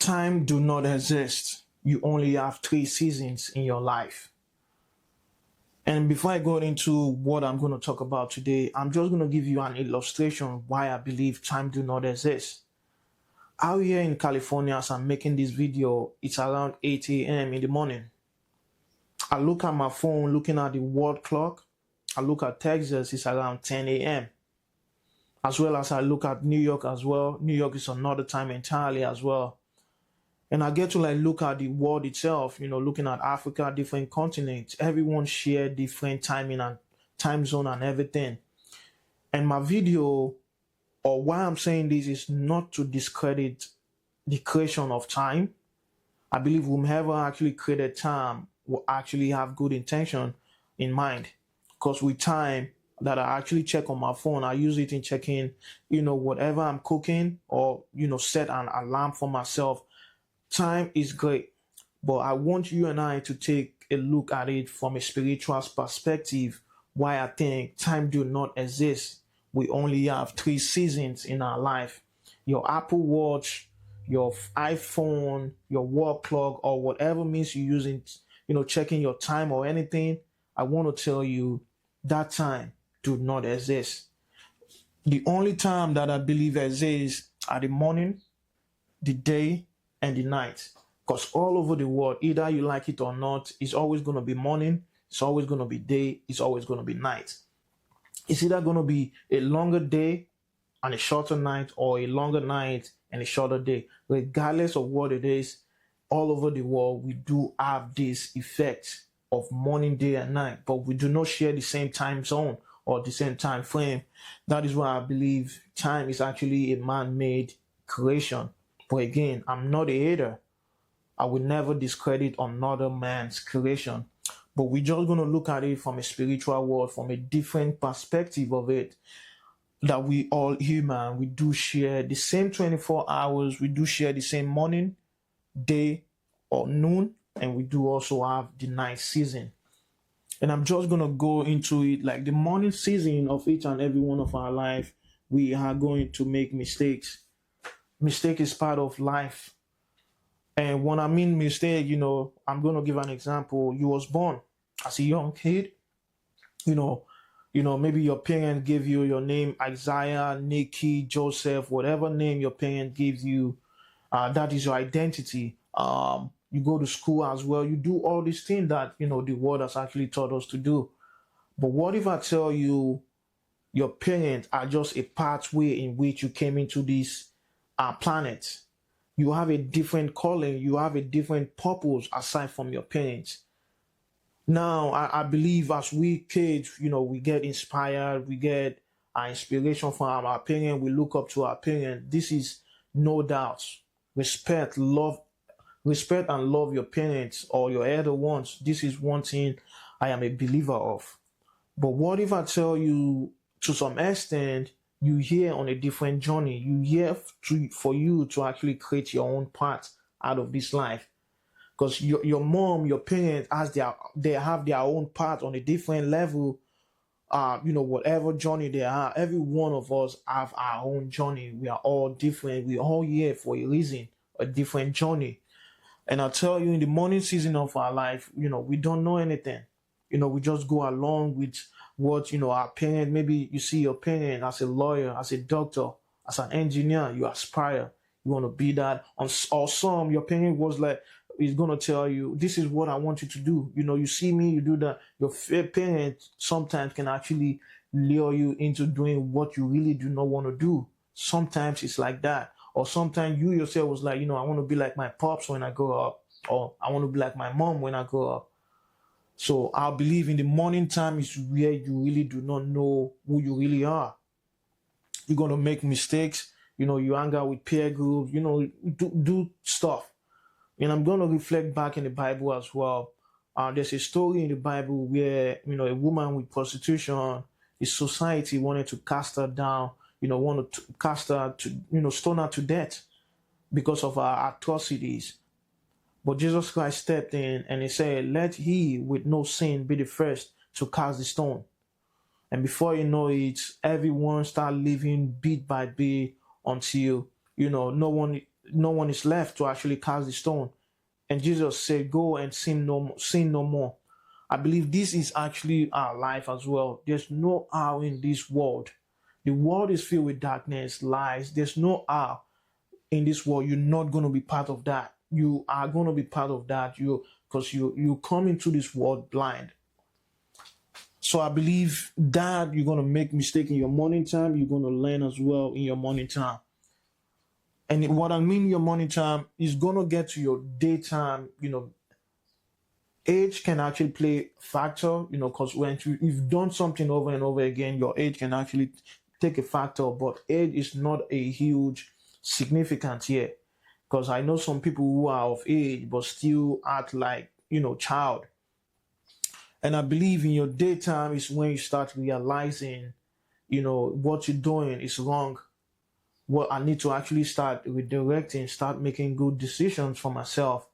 Time do not exist. You only have 3 seasons in your life. And before I go into what I'm going to talk about today, I'm just going to give you an illustration why I believe time do not exist. Out here in California, as I'm making this video, it's around 8 a.m. in the morning. I look at my phone, looking at the world clock. I look at Texas, it's around 10 a.m. As well as I look at New York as well. New York is another time entirely as well. And I get to look at the world itself, looking at Africa, different continents. Everyone share different timing and time zone and everything. And my video, or why I'm saying this, is not to discredit the creation of time. I believe whomever actually created time will actually have good intention in mind. Because with time that I actually check on my phone, I use it in checking, whatever I'm cooking or, set an alarm for myself. Time is great, but I want you and I to take a look at it from a spiritual perspective, why I think time do not exist. We only have 3 seasons in our life. Your Apple Watch, your iPhone, your wall clock, or whatever means you're using, checking your time or anything, I want to tell you that time do not exist. The only time that I believe exists are the morning, the day, and the night. Because all over the world, either you like it or not, it's always going to be morning, it's always going to be day, it's always going to be night. It's either going to be a longer day and a shorter night, or a longer night and a shorter day. Regardless of what it is, all over the world, we do have this effect of morning, day, and night, but we do not share the same time zone or the same time frame. That is why I believe time is actually a man-made creation. But again, I'm not a hater. I will never discredit another man's creation. But we're just going to look at it from a spiritual world, from a different perspective of it. That we all human, we do share the same 24 hours. We do share the same morning, day, or noon. And we do also have the night season. And I'm just going to go into it like the morning season of each and every one of our life. We are going to make mistakes. Mistake is part of life. And when I mean mistake, I'm going to give an example. You was born as a young kid, maybe your parent gave you your name, Isaiah, Nikki, Joseph, whatever name your parent gives you, that is your identity. You go to school as well. You do all these things that, the world has actually taught us to do. But what if I tell you your parents are just a pathway in which you came into this planet? You have a different calling. You have a different purpose aside from your parents. Now, I believe as we kids, we get inspired. We get our inspiration from our parents. We look up to our parents. This is no doubt. Respect and love your parents or your elder ones. This is one thing I am a believer of. But what if I tell you, to some extent, you here on a different journey. You here for you to actually create your own path out of this life. Because your mom, your parents, they have their own path on a different level. Whatever journey they are, every one of us have our own journey. We are all different. We all here for a reason, a different journey. And I tell you, in the morning season of our life, we don't know anything. We just go along with what, our parent, maybe you see your parent as a lawyer, as a doctor, as an engineer, you aspire, you want to be that. Or some, your parent was like, is going to tell you, this is what I want you to do. You see me, you do that. Your parent sometimes can actually lure you into doing what you really do not want to do. Sometimes it's like that. Or sometimes you yourself was like, I want to be like my pops when I grow up. Or I want to be like my mom when I grow up. So I believe in the morning time is where you really do not know who you really are. You're going to make mistakes. You hang out with peer groups, do stuff. And I'm going to reflect back in the Bible as well. There's a story in the Bible where, a woman with prostitution, the society wanted to cast her down, wanted to cast her to, stone her to death because of her atrocities. But Jesus Christ stepped in and he said, let he with no sin be the first to cast the stone. And before you know it, everyone start living bit by bit until, no one no one is left to actually cast the stone. And Jesus said, "Go and sin no more." I believe this is actually our life as well. There's no hour in this world. The world is filled with darkness, lies. There's no hour in this world. You're not going to be part of that. You are going to be part of that. You come into this world blind. So I believe that you're going to make mistake in your morning time. You're going to learn as well in your morning time. And what I mean your morning time is going to get to your daytime. Age can actually play a factor, because when you've done something over and over again, your age can actually take a factor, but age is not a huge significance here. Because I know some people who are of age but still act like, child. And I believe in your daytime is when you start realizing, what you're doing is wrong. What I need to actually start redirecting, start making good decisions for myself.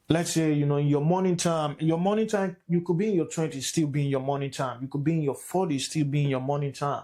Let's say, in your morning time, you could be in your 20s, still be in your morning time. You could be in your 40s, still be in your morning time.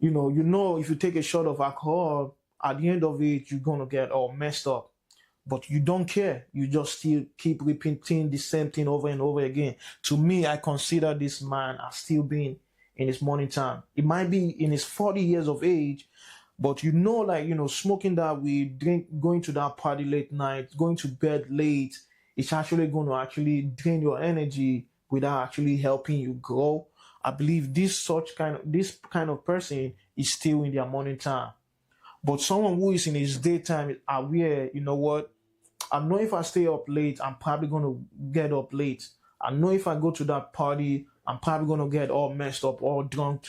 If you take a shot of alcohol, at the end of it, you're going to get all messed up. But you don't care. You just still keep repeating the same thing over and over again. To me, I consider this man as still being in his morning time. It might be in his 40 years of age, but smoking that weed, going to that party late night, going to bed late, it's actually going to actually drain your energy without actually helping you grow. I believe this kind of person is still in their morning time. But someone who is in his daytime is aware, what? I know if I stay up late, I'm probably going to get up late. I know if I go to that party, I'm probably going to get all messed up, all drunk.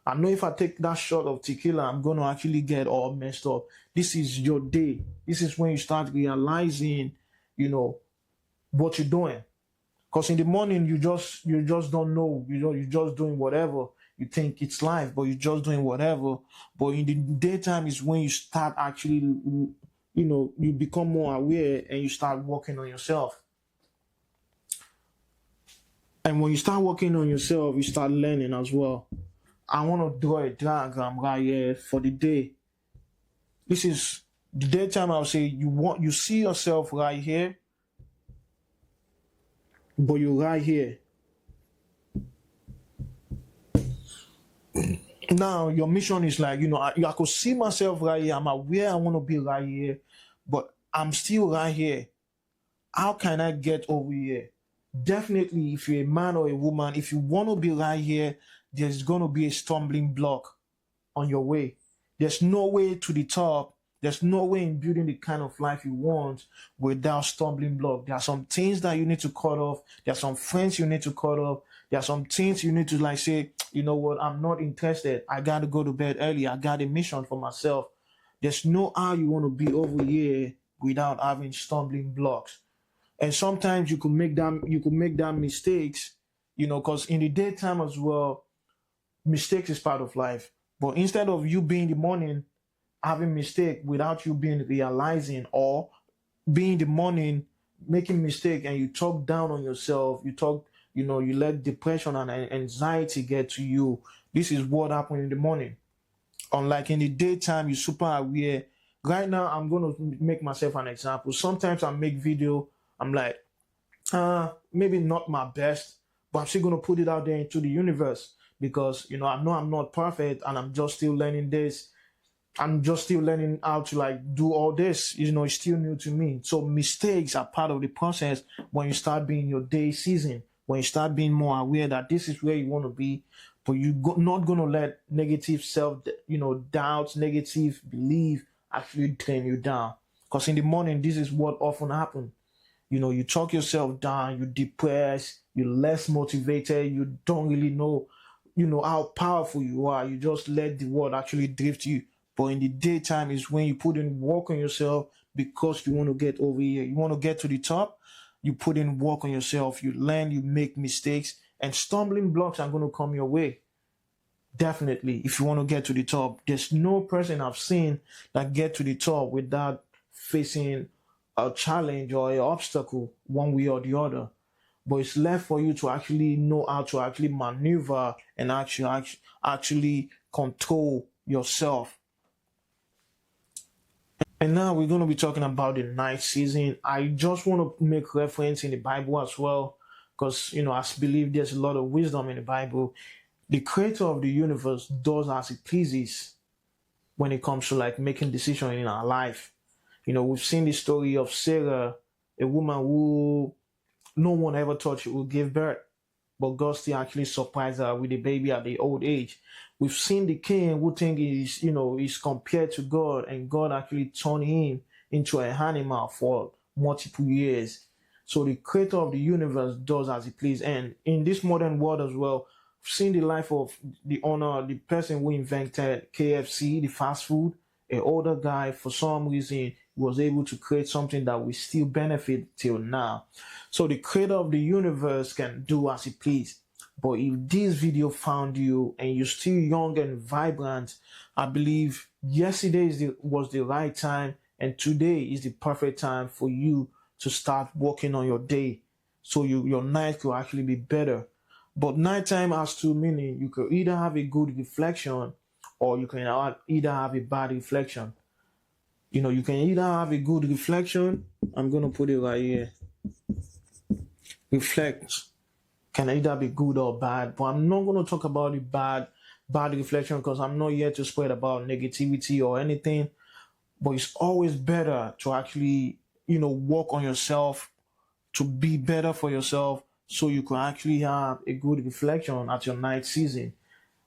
I know if I take that shot of tequila, I'm going to actually get all messed up. This is your day. This is when you start realizing, what you're doing. Because in the morning, you just don't know. You're just doing whatever. You think it's life, but you're just doing whatever. But in the daytime is when you start actually, you become more aware and you start working on yourself. And when you start working on yourself, you start learning as well. I want to draw a diagram right here for the day. This is the daytime. I'll say you see yourself right here, but you're right here. Now your mission is like, I could see myself right here. I'm aware I want to be right here, but I'm still right here. How can I get over here? Definitely, if you're a man or a woman, if you want to be right here, there's going to be a stumbling block on your way. There's no way to the top. There's no way in building the kind of life you want without stumbling block. There are some things that you need to cut off. There are some friends you need to cut off. There are some things you need to say, you know what, I'm not interested. I got to go to bed early. I got a mission for myself. There's no how you want to be over here without having stumbling blocks. And sometimes you could make that mistakes, because in the daytime as well, mistakes is part of life. But instead of you being in the morning having mistake without you being realizing, or being in the morning making mistake and you talk down on yourself, you let depression and anxiety get to you. This is what happened in the morning. Unlike in the daytime, you're super aware. Right now, I'm going to make myself an example. Sometimes I make video, I'm like, maybe not my best, but I'm still going to put it out there into the universe because, I know I'm not perfect and I'm just still learning this. I'm just still learning how to do all this. It's still new to me. So mistakes are part of the process when you start being your day season, when you start being more aware that this is where you want to be, but you're not going to let negative doubts, negative belief actually drain you down. Because in the morning, this is what often happens. You talk yourself down, you're depressed, you're less motivated, you don't really know, how powerful you are. You just let the world actually drift you. But in the daytime is when you put in work on yourself because you want to get over here. You want to get to the top, you put in work on yourself, you learn, you make mistakes, and stumbling blocks are going to come your way. Definitely, if you want to get to the top, there's no person I've seen that get to the top without facing a challenge or an obstacle one way or the other. But it's left for you to actually know how to actually maneuver and actually control yourself. And now we're going to be talking about the night season. I just want to make reference in the Bible as well, because I believe there's a lot of wisdom in the Bible. The creator of the universe does as he pleases when it comes to like making decisions in our life. We've seen the story of Sarah, a woman who no one ever thought she would give birth, but God still actually surprised her with a baby at the old age. We've seen the king who think is compared to God, and God actually turned him into an animal for multiple years. So the creator of the universe does as he please. And in this modern world as well, we've seen the life of the person who invented KFC, the fast food, an older guy. For some reason, was able to create something that we still benefit till now. So the creator of the universe can do as he please. But if this video found you and you're still young and vibrant, I believe yesterday was the right time, and today is the perfect time for you to start working on your day, so your night could actually be better. But nighttime has two meanings. You could either have a good reflection, or you can either have a bad reflection. You can either have a good reflection. I'm going to put it right here. Reflect can either be good or bad, but I'm not going to talk about the bad reflection, because I'm not here to spread about negativity or anything. But it's always better to actually, work on yourself, to be better for yourself, so you can actually have a good reflection at your night season.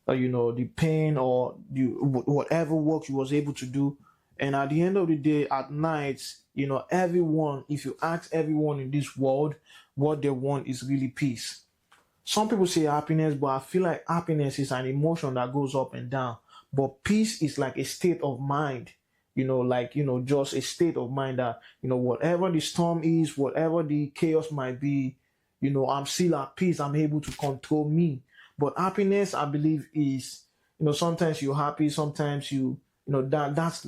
The pain or whatever work you was able to do. And at the end of the day, at night, everyone, if you ask everyone in this world, what they want is really peace. Some people say happiness, but I feel like happiness is an emotion that goes up and down. But peace is like a state of mind, just a state of mind that, whatever the storm is, whatever the chaos might be, I'm still at peace. I'm able to control me. But happiness, I believe, is, sometimes you're happy, sometimes that's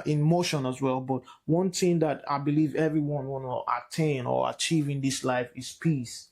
emotion as well. But one thing that I believe everyone want to attain or achieve in this life is peace.